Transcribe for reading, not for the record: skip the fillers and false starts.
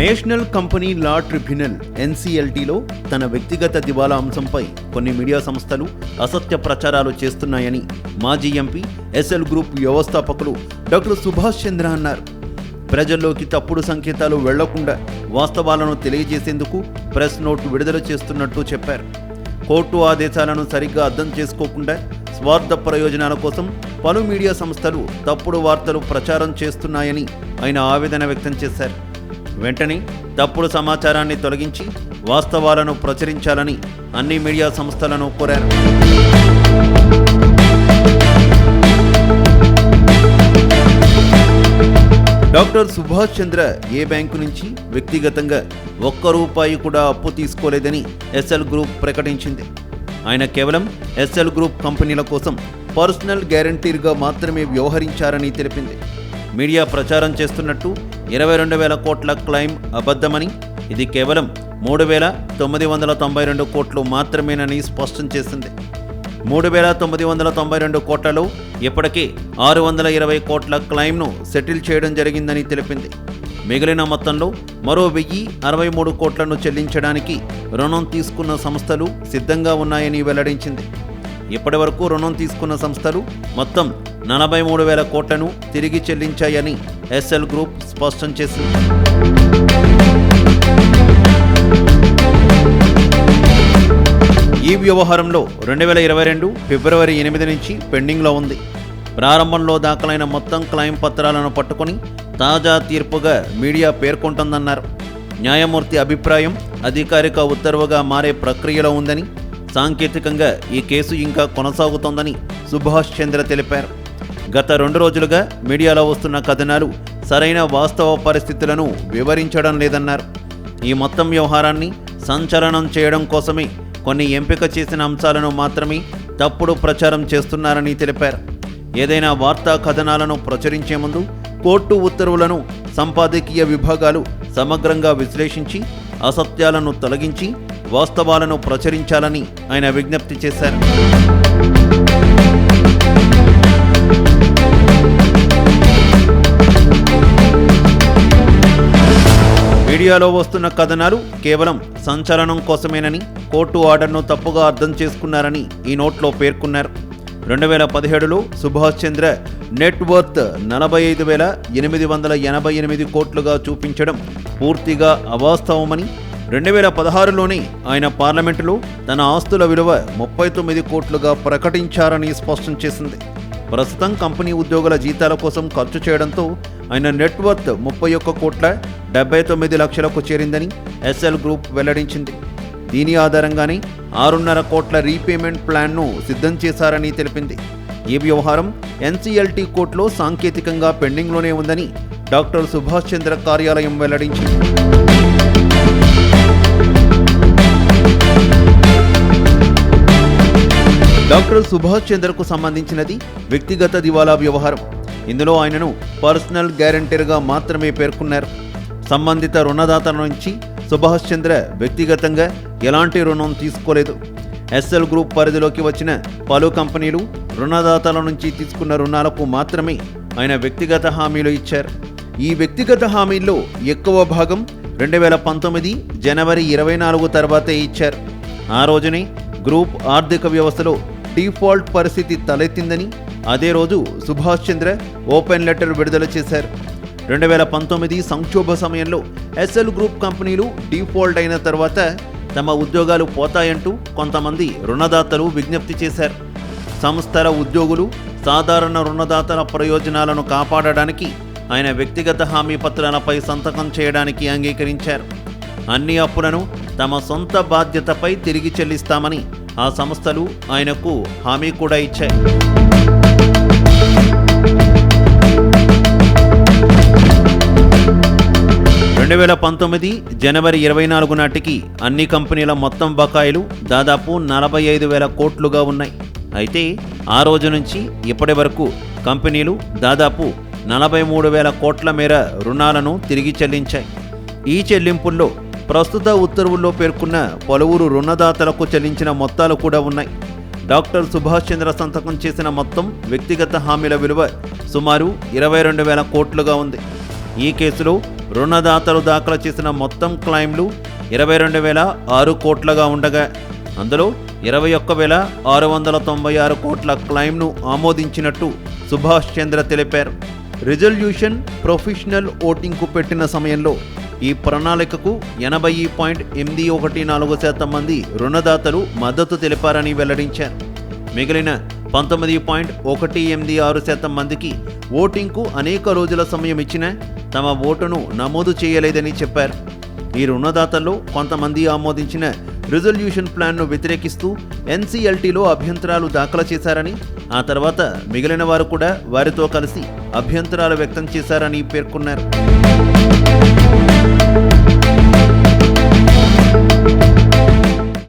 National company law tribunal NCLTలో తన వ్యక్తిగత దివాలా అంశంపై కొన్ని మీడియా సంస్థలు అసత్య ప్రచారాలు చేస్తున్నాయని మాజీ ఎంపీ SL గ్రూప్ వ్యవస్థాపకులు డాక్టర్ సుభాష్ చంద్ర అన్నారు. ప్రజల్లోకి తప్పుడు సంకేతాలు వెళ్లకుండా వాస్తవాలను తెలియజేసేందుకు ప్రెస్ నోట్ విడుదల చేస్తున్నట్టు చెప్పారు. కోర్టు ఆదేశాలను సరిగ్గా అర్థం చేసుకోకుండా స్వార్థ ప్రయోజనాల కోసం పలు మీడియా సంస్థలు తప్పుడు వార్తలు ప్రచారం చేస్తున్నాయని ఆయన ఆవేదన వ్యక్తం చేశారు. వెంటనే తప్పుడు సమాచారాన్ని తొలగించి వాస్తవాలను ప్రచురించాలని అన్ని మీడియా సంస్థలను కోరారు. డాక్టర్ సుభాష్ చంద్ర ఏ బ్యాంకు నుంచి వ్యక్తిగతంగా ₹1 కూడా అప్పు తీసుకోలేదని SL గ్రూప్ ప్రకటించింది. ఆయన కేవలం SL గ్రూప్ కంపెనీల కోసం పర్సనల్ గ్యారంటీర్గా మాత్రమే వ్యవహరించారని తెలిపింది. మీడియా ప్రచారం చేస్తున్నట్టు 22,000 కోట్ల క్లెయిమ్ అబద్ధమని, ఇది కేవలం 3,992 కోట్లు మాత్రమేనని స్పష్టం చేసింది. 3,992 కోట్లలో ఇప్పటికే 620 కోట్ల క్లెయిమ్ను సెటిల్ చేయడం జరిగిందని తెలిపింది. మిగిలిన మొత్తంలో మరో 1,063 కోట్లను చెల్లించడానికి రుణం తీసుకున్న సంస్థలు సిద్ధంగా ఉన్నాయని వెల్లడించింది. ఇప్పటి వరకు రుణం తీసుకున్న సంస్థలు మొత్తం 43,000 కోట్లను తిరిగి చెల్లించాయని SL గ్రూప్ స్పష్టం చేసింది. ఈ వ్యవహారంలో 2022 ఫిబ్రవరి 8 నుంచి పెండింగ్లో ఉంది. ప్రారంభంలో దాఖలైన మొత్తం క్లెయిమ్ పత్రాలను పట్టుకొని తాజా తీర్పుగా మీడియా పేర్కొంటోందన్నారు. న్యాయమూర్తి అభిప్రాయం అధికారిక ఉత్తర్వుగా మారే ప్రక్రియలో ఉందని, సాంకేతికంగా ఈ కేసు ఇంకా కొనసాగుతోందని సుభాష్ చంద్ర తెలిపారు. గత 2 రోజులుగా మీడియాలో వస్తున్న కథనాలు సరైన వాస్తవ పరిస్థితులను వివరించడం లేదన్నారు. ఈ మొత్తం వ్యవహారాన్ని సంచలనం చేయడం కోసమే కొన్ని ఎంపిక చేసిన అంశాలను మాత్రమే తప్పుడు ప్రచారం చేస్తున్నారని తెలిపారు. ఏదైనా వార్తా కథనాలను ప్రచురించే ముందు కోర్టు ఉత్తర్వులను సంపాదకీయ విభాగాలు సమగ్రంగా విశ్లేషించి అసత్యాలను తొలగించి వాస్తవాలను ప్రచురించాలని ఆయన విజ్ఞప్తి చేశారు. మీడియాలో వస్తున్న కథనాలు కేవలం సంచలనం కోసమేనని, కోర్టు ఆర్డర్ను తప్పుగా అర్థం చేసుకున్నారని ఈ నోట్లో పేర్కొన్నారు. 2017లో సుభాష్ చంద్ర నెట్వర్త్ 45,888 కోట్లుగా చూపించడం పూర్తిగా అవాస్తవమని, 2016లోనే ఆయన పార్లమెంటులో తన ఆస్తుల విలువ 39 కోట్లుగా ప్రకటించారని స్పష్టం చేసింది. ప్రస్తుతం కంపెనీ ఉద్యోగుల జీతాల కోసం ఖర్చు చేయడంతో ఆయన నెట్వర్త్ 31,79 లక్షలకు చేరిందని SL గ్రూప్ వెల్లడించింది. దీని ఆధారంగానే 6.5 కోట్ల రీపేమెంట్ ప్లాన్ను సిద్ధం చేశారని తెలిపింది. ఈ వ్యవహారం NCLT కోర్టులో సాంకేతికంగా పెండింగ్లోనే ఉందని డాక్టర్ సుభాష్ చంద్ర కార్యాలయం వెల్లడించింది. డాక్టర్ సుభాష్ చంద్రకు సంబంధించినది వ్యక్తిగత దివాలా వ్యవహారం. ఇందులో ఆయనను పర్సనల్ గ్యారంటీర్గా మాత్రమే పేర్కొన్నారు. సంబంధిత రుణదాతల నుంచి సుభాష్ చంద్ర వ్యక్తిగతంగా ఎలాంటి రుణం తీసుకోలేదు. SL గ్రూప్ పరిధిలోకి వచ్చిన పలు కంపెనీలు రుణదాతల నుంచి తీసుకున్న రుణాలకు మాత్రమే ఆయన వ్యక్తిగత హామీలు ఇచ్చారు. ఈ వ్యక్తిగత హామీల్లో ఎక్కువ భాగం 2019 జనవరి 24 తర్వాతే ఇచ్చారు. ఆ రోజునే గ్రూప్ ఆర్థిక వ్యవస్థలో డిఫాల్ట్ పరిస్థితి తలెత్తిందని అదే రోజు సుభాష్ చంద్ర ఓపెన్ లెటర్ విడుదల చేశారు. 2019 సంక్షోభ సమయంలో SL గ్రూప్ కంపెనీలు డిఫాల్ట్ అయిన తర్వాత తమ ఉద్యోగాలు పోతాయంటూ కొంతమంది రుణదాతలు విజ్ఞప్తి చేశారు. సంస్థల ఉద్యోగులు, సాధారణ రుణదాతల ప్రయోజనాలను కాపాడడానికి ఆయన వ్యక్తిగత హామీ పత్రాలపై సంతకం చేయడానికి అంగీకరించారు. అన్ని అప్పులను తమ సొంత బాధ్యతపై తిరిగి చెల్లిస్తామని ఆ సంస్థలు ఆయనకు హామీ కూడా ఇచ్చాయి. జనవరి 24 నాటికి అన్ని కంపెనీల మొత్తం బకాయిలు దాదాపు 45,000 కోట్లుగా ఉన్నాయి. అయితే ఆ రోజు నుంచి ఇప్పటి వరకు కంపెనీలు దాదాపు 43,000 కోట్ల మేర రుణాలను తిరిగి చెల్లించాయి. ఈ చెల్లింపుల్లో ప్రస్తుత ఉత్తర్వుల్లో పేర్కొన్న పలువురు రుణదాతలకు చెల్లించిన మొత్తాలు కూడా ఉన్నాయి. డాక్టర్ సుభాష్ చంద్ర సంతకం చేసిన మొత్తం వ్యక్తిగత హామీల విలువ సుమారు 22,000 కోట్లుగా ఉంది. ఈ కేసులో రుణదాతలు దాఖలు చేసిన మొత్తం క్లెయిమ్లు 22,006 కోట్లగా ఉండగా అందులో 21,696 కోట్ల క్లెయిమ్ను ఆమోదించినట్టు సుభాష్ చంద్ర తెలిపారు. రిజల్యూషన్ ప్రొఫెషనల్ ఓటింగ్కు పెట్టిన సమయంలో ఈ ప్రణాళికకు 80.814% మంది రుణదాతలు మద్దతు తెలిపారని వెల్లడించారు. మిగిలిన 19.186% మందికి ఓటింగ్కు అనేక రోజుల సమయం ఇచ్చినా తమ ఓటును నమోదు చేయలేదని చెప్పారు. ఈ రుణదాతల్లో కొంతమంది ఆమోదించిన రిజల్యూషన్ ప్లాన్ను వ్యతిరేకిస్తూ ఎన్సీఎల్టీలో అభ్యంతరాలు దాఖలు చేశారని, ఆ తర్వాత మిగిలిన వారు కూడా వారితో కలిసి అభ్యంతరాలు వ్యక్తం చేశారని పేర్కొన్నారు.